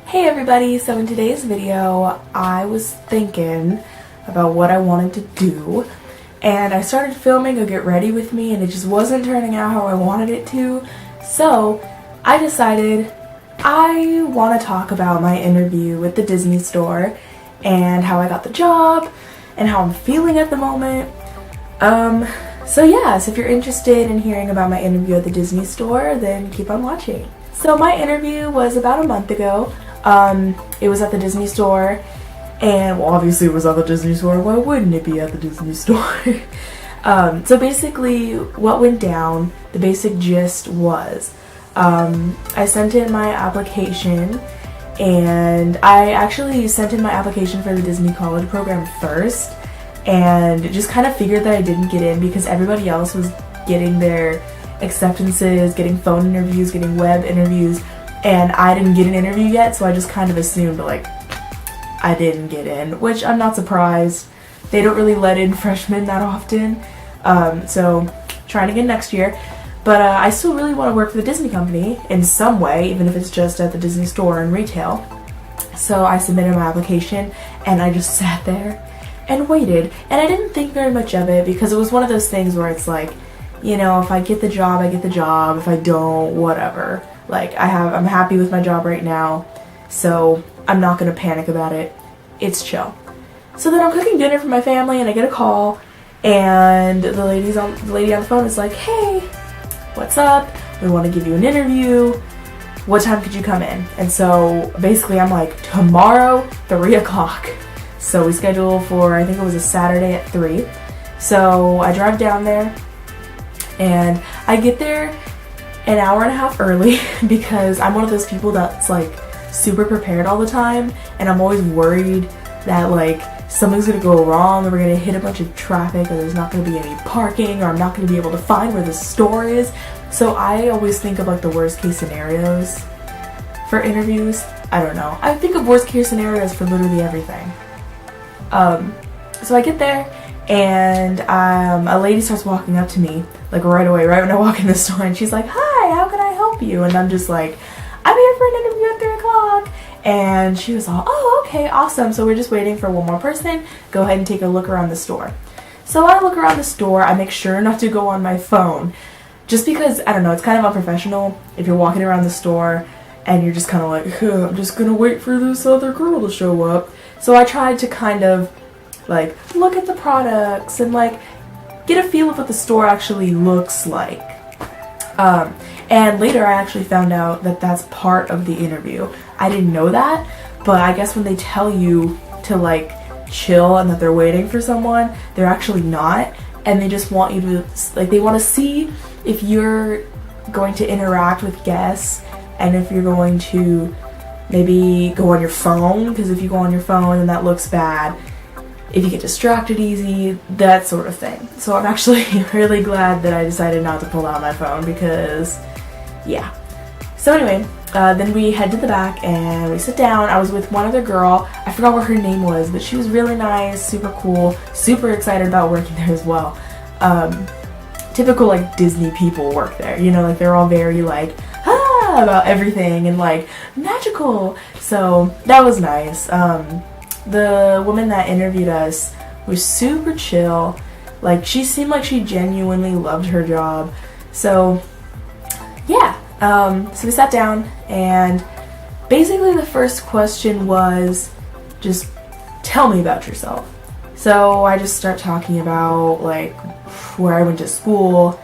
Hey everybody, so in today's video I was thinking about what I wanted to do and I started filming a get ready with me and it just wasn't turning out how I wanted it to, so I decided I want to talk about my interview with the Disney store and how I got the job and how I'm feeling at the moment. So if you're interested in hearing about my interview at the Disney store, then keep on watching. So my interview was about a month ago. It was at the Disney store, and well, obviously it was at the Disney store. Why wouldn't it be at the Disney store? So basically what went down, the basic gist was, I sent in my application, and I actually sent in my application for the Disney College program first, and just kind of figured that I didn't get in because everybody else was getting their acceptances, getting phone interviews, getting web interviews, and I didn't get an interview yet, so I just kind of assumed like I didn't get in, which I'm not surprised. They don't really let in freshmen that often, so trying again next year. But I still really want to work for the Disney company in some way, even if it's just at the Disney store and retail. So I submitted my application and I just sat there and waited, and I didn't think very much of it because it was one of those things where it's like, you know, if I get the job, I get the job. If I don't, whatever. Like, I'm happy with my job right now, so I'm not gonna panic about it. It's chill. So then I'm cooking dinner for my family, and I get a call, and the lady on the phone is like, "Hey, what's up? We want to give you an interview. What time could you come in?" And so basically, I'm like, tomorrow, 3 o'clock. So we schedule for, I think it was a Saturday at 3. So I drive down there, and I get there an hour and a half early because I'm one of those people that's like super prepared all the time, and I'm always worried that like something's gonna go wrong, or we're gonna hit a bunch of traffic, or there's not gonna be any parking, or I'm not gonna be able to find where the store is. So I always think of like the worst case scenarios for interviews. I don't know. I think of worst case scenarios for literally everything. So I get there, and a lady starts walking up to me like right away, right when I walk in the store, and she's like, "Hi, how can I help you?" And I'm just like, "I'm here for an interview at 3 o'clock. And she was all, "Oh, okay, awesome. So we're just waiting for one more person. Go ahead and take a look around the store." So I look around the store. I make sure not to go on my phone, just because, I don't know, it's kind of unprofessional if you're walking around the store and you're just kind of like, "I'm just gonna wait for this other girl to show up." So I tried to kind of like look at the products and like get a feel of what the store actually looks like. And later I actually found out that that's part of the interview. I didn't know that, but I guess when they tell you to like chill and that they're waiting for someone, they're actually not, and they just want you to, like, they want to see if you're going to interact with guests and if you're going to maybe go on your phone, because if you go on your phone then that looks bad. If you get distracted easy, that sort of thing. So I'm actually really glad that I decided not to pull out my phone because, yeah. So anyway, then we head to the back and we sit down. I was with one other girl. I forgot what her name was, but she was really nice, super cool, super excited about working there as well. Typical like Disney people work there, you know, like they're all very like, about everything and like magical. So that was nice. The woman that interviewed us was super chill. Like, she seemed like she genuinely loved her job. So yeah, so we sat down, and basically the first question was just tell me about yourself. So I just start talking about like where I went to school,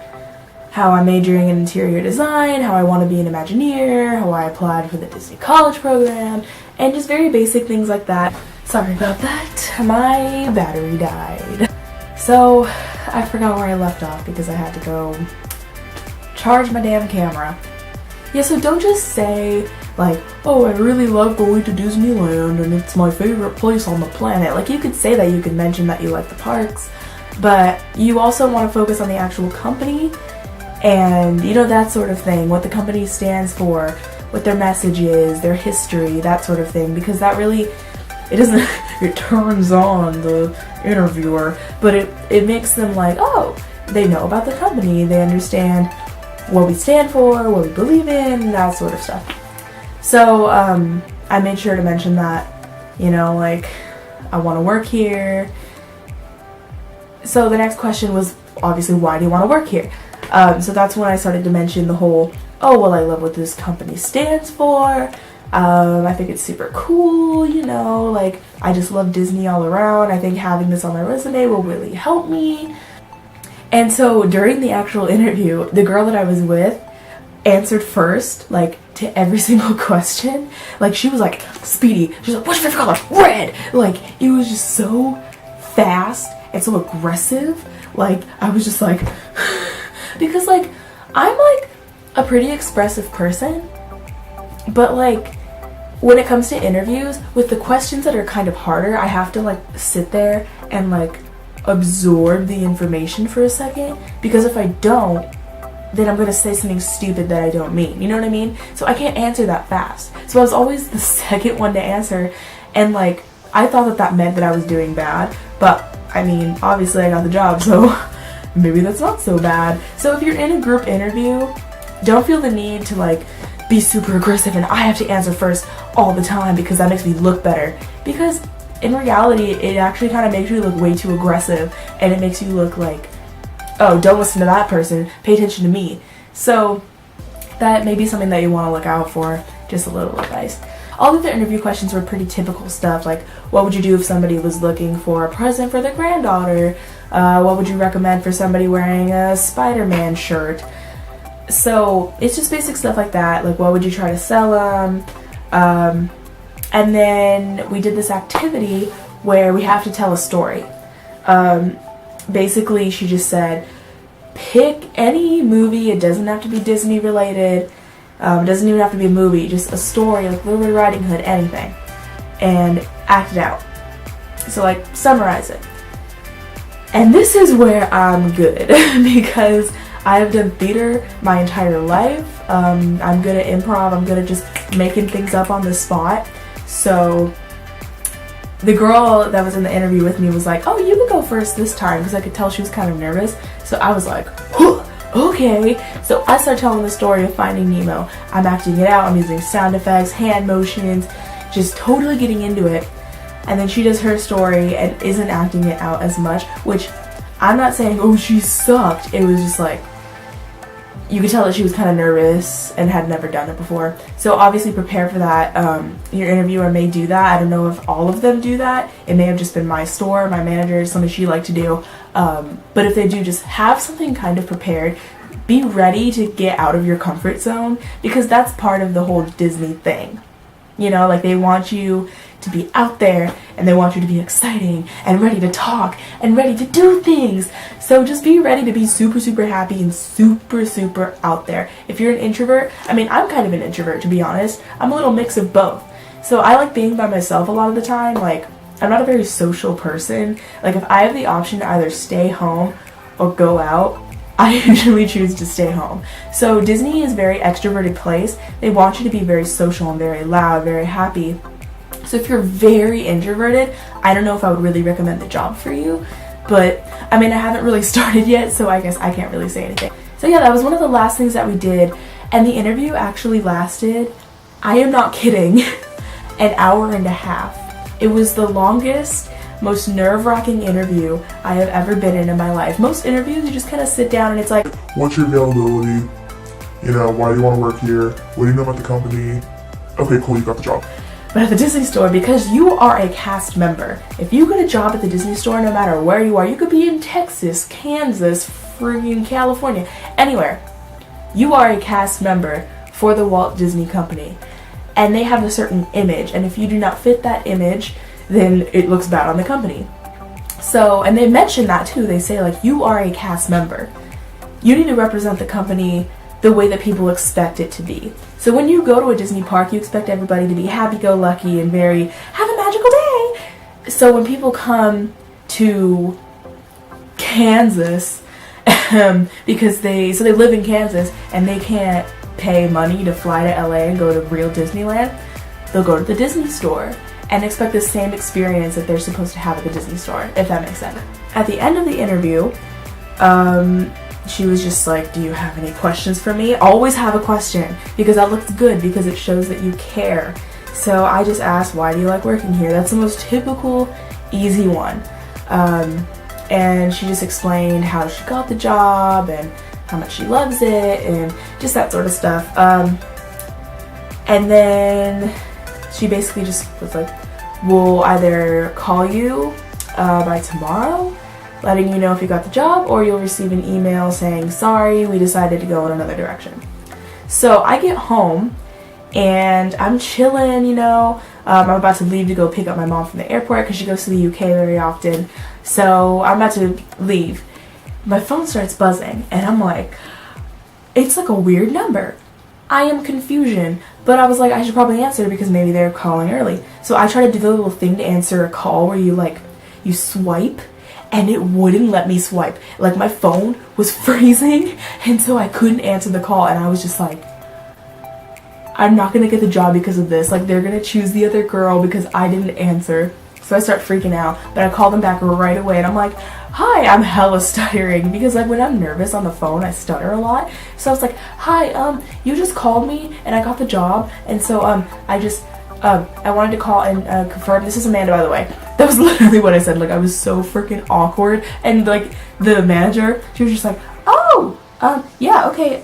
how I'm majoring in interior design, how I want to be an Imagineer, how I applied for the Disney College program, and just very basic things like that. Sorry about that, my battery died. So I forgot where I left off because I had to go charge my damn camera. Yeah, so don't just say like, "Oh, I really love going to Disneyland and it's my favorite place on the planet." Like, you could say that, you could mention that you like the parks, but you also want to focus on the actual company and, you know, that sort of thing, what the company stands for, what their message is, their history, that sort of thing, because that really, it turns on the interviewer, but it makes them like, oh, they know about the company, they understand what we stand for, what we believe in, that sort of stuff. So I made sure to mention that, you know, like, I want to work here. So the next question was obviously, why do you want to work here? So that's when I started to mention the whole, oh, well, I love what this company stands for. I think it's super cool, you know, like, I just love Disney all around. I think having this on my resume will really help me. And so during the actual interview, the girl that I was with answered first, like, to every single question. Like, she was like, speedy. She was like, what's your favorite color? Red! Like, it was just so fast and so aggressive. Like, I was just like, because, like, I'm, like, a pretty expressive person, but, like, when it comes to interviews, with the questions that are kind of harder, I have to, like, sit there and, like, absorb the information for a second, because if I don't, then I'm gonna say something stupid that I don't mean, you know what I mean? So I can't answer that fast. So I was always the second one to answer, and, like, I thought that that meant that I was doing bad, but, I mean, obviously I got the job, so maybe that's not so bad. So if you're in a group interview, don't feel the need to, like, be super aggressive and I have to answer first all the time because that makes me look better. Because in reality, it actually kind of makes you look way too aggressive, and it makes you look like, oh, don't listen to that person, pay attention to me. So that may be something that you want to look out for, just a little advice. All of the interview questions were pretty typical stuff, like, what would you do if somebody was looking for a present for their granddaughter? What would you recommend for somebody wearing a Spider-Man shirt? So it's just basic stuff like that, like, what would you try to sell them? And then we did this activity where we have to tell a story. Basically, she just said, pick any movie. It doesn't have to be Disney related. It doesn't even have to be a movie, just a story, like Little Red Riding Hood, anything. And act it out. So, like, summarize it. And this is where I'm good because I've done theater my entire life. I'm good at improv. I'm good at just making things up on the spot. So the girl that was in the interview with me was like, oh, you can go first this time, because I could tell she was kind of nervous. So I was like, okay. So I started telling the story of Finding Nemo. I'm acting it out. I'm using sound effects, hand motions, just totally getting into it. And then she does her story and isn't acting it out as much, which I'm not saying, oh, she sucked. It was just like, you could tell that she was kind of nervous and had never done it before. So obviously prepare for that. Your interviewer may do that. I don't know if all of them do that. It may have just been my store, my manager, something she liked to do. But if they do, just have something kind of prepared. Be ready to get out of your comfort zone, because that's part of the whole Disney thing. You know, like, they want you to be out there and they want you to be exciting and ready to talk and ready to do things. So just be ready to be super, super happy and super, super out there. If you're an introvert, I mean, I'm kind of an introvert, to be honest. I'm a little mix of both. So I like being by myself a lot of the time. Like, I'm not a very social person. Like, if I have the option to either stay home or go out, I usually choose to stay home. So Disney is a very extroverted place. They want you to be very social and very loud, very happy. So if you're very introverted, I don't know if I would really recommend the job for you. But, I mean, I haven't really started yet, so I guess I can't really say anything. So yeah, that was one of the last things that we did. And the interview actually lasted, I am not kidding, an hour and a half. It was the longest, most nerve-wracking interview I have ever been in my life. Most interviews, you just kind of sit down and it's like, what's your availability? You know, why do you want to work here? What do you know about the company? Okay, cool, you got the job. But at the Disney store, because you are a cast member, if you get a job at the Disney store, no matter where you are, you could be in Texas, Kansas, friggin' California, anywhere. You are a cast member for the Walt Disney Company. And they have a certain image, and if you do not fit that image, then it looks bad on the company. So, and they mention that too. They say, like, you are a cast member. You need to represent the company the way that people expect it to be. So when you go to a Disney park, you expect everybody to be happy-go-lucky and very, have a magical day. So when people come to Kansas, because they live in Kansas and they can't pay money to fly to LA and go to real Disneyland, they'll go to the Disney store and expect the same experience that they're supposed to have at the Disney store, if that makes sense. At the end of the interview, she was just like, do you have any questions for me? Always have a question, because that looks good, because it shows that you care. So I just asked, why do you like working here? That's the most typical, easy one. And she just explained how she got the job and how much she loves it and just that sort of stuff. And then she basically just was like, we'll either call you by tomorrow, letting you know if you got the job, or you'll receive an email saying, sorry, we decided to go in another direction. So I get home and I'm chilling, you know. I'm about to leave to go pick up my mom from the airport because she goes to the UK very often. So I'm about to leave. My phone starts buzzing and I'm like, it's like a weird number. I am confusion, but I was like, I should probably answer because maybe they're calling early. So I tried to do the little thing to answer a call where you swipe, and it wouldn't let me swipe. Like, my phone was freezing, and so I couldn't answer the call, and I was just like, I'm not gonna get the job because of this. Like, they're gonna choose the other girl because I didn't answer. So I start freaking out, but I call them back right away, and I'm like, hi, I'm hella stuttering because like when I'm nervous on the phone, I stutter a lot. So I was like, hi, you just called me and I got the job, and so I wanted to call and confirm. This is Amanda, by the way. That was literally what I said. Like, I was so freaking awkward, and like the manager, she was just like, oh, yeah, okay,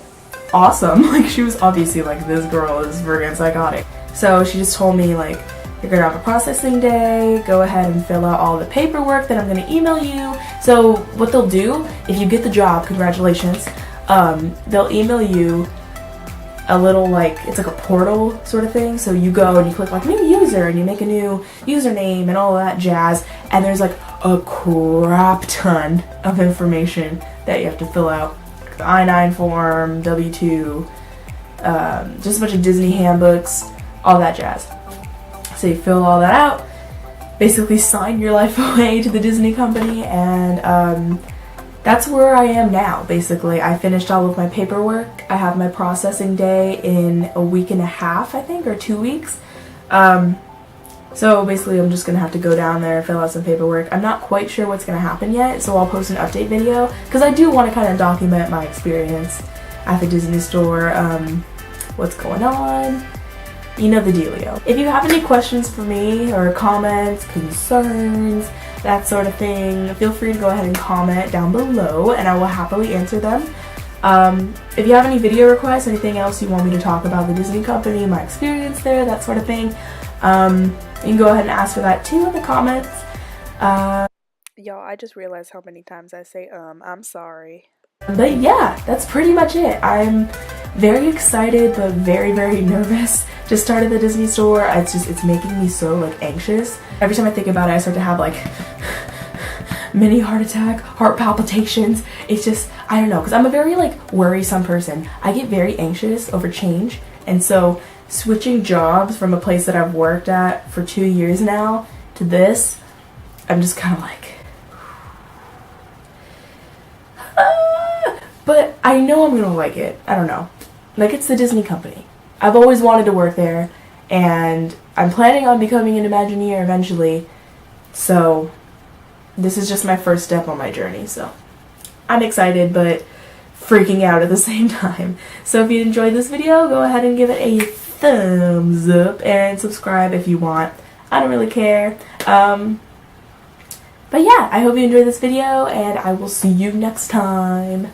awesome. Like, she was obviously like, this girl is freaking psychotic. So she just told me like, you're gonna have a processing day, go ahead and fill out all the paperwork that I'm gonna email you. So what they'll do, if you get the job, congratulations, they'll email you a little, like, it's like a portal sort of thing. So you go and you click like new user and you make a new username and all that jazz, and there's like a crap ton of information that you have to fill out. The I-9 form, W-2, just a bunch of Disney handbooks, all that jazz. So you fill all that out, basically sign your life away to the Disney company, and that's where I am now, basically. I finished all of my paperwork. I have my processing day in a week and a half, I think, or 2 weeks. So basically I'm just going to have to go down there, fill out some paperwork. I'm not quite sure what's going to happen yet, so I'll post an update video, because I do want to kind of document my experience at the Disney store, what's going on. You know the dealio. If you have any questions for me, or comments, concerns, that sort of thing, feel free to go ahead and comment down below, and I will happily answer them. If you have any video requests, anything else you want me to talk about the Disney company, my experience there, that sort of thing, you can go ahead and ask for that too in the comments. Y'all, I just realized how many times I say I'm sorry. But yeah, that's pretty much it. I'm very excited but very, very nervous to start at the Disney store. It's making me so like anxious. Every time I think about it, I start to have like mini heart attack, heart palpitations. It's just, I don't know, because I'm a very like worrisome person. I get very anxious over change, and so switching jobs from a place that I've worked at for 2 years now to this, I'm just kind of like, but I know I'm gonna like it. I don't know. Like, it's the Disney company. I've always wanted to work there, and I'm planning on becoming an Imagineer eventually. So this is just my first step on my journey. So I'm excited, but freaking out at the same time. So if you enjoyed this video, go ahead and give it a thumbs up and subscribe if you want. I don't really care. But yeah, I hope you enjoyed this video, and I will see you next time.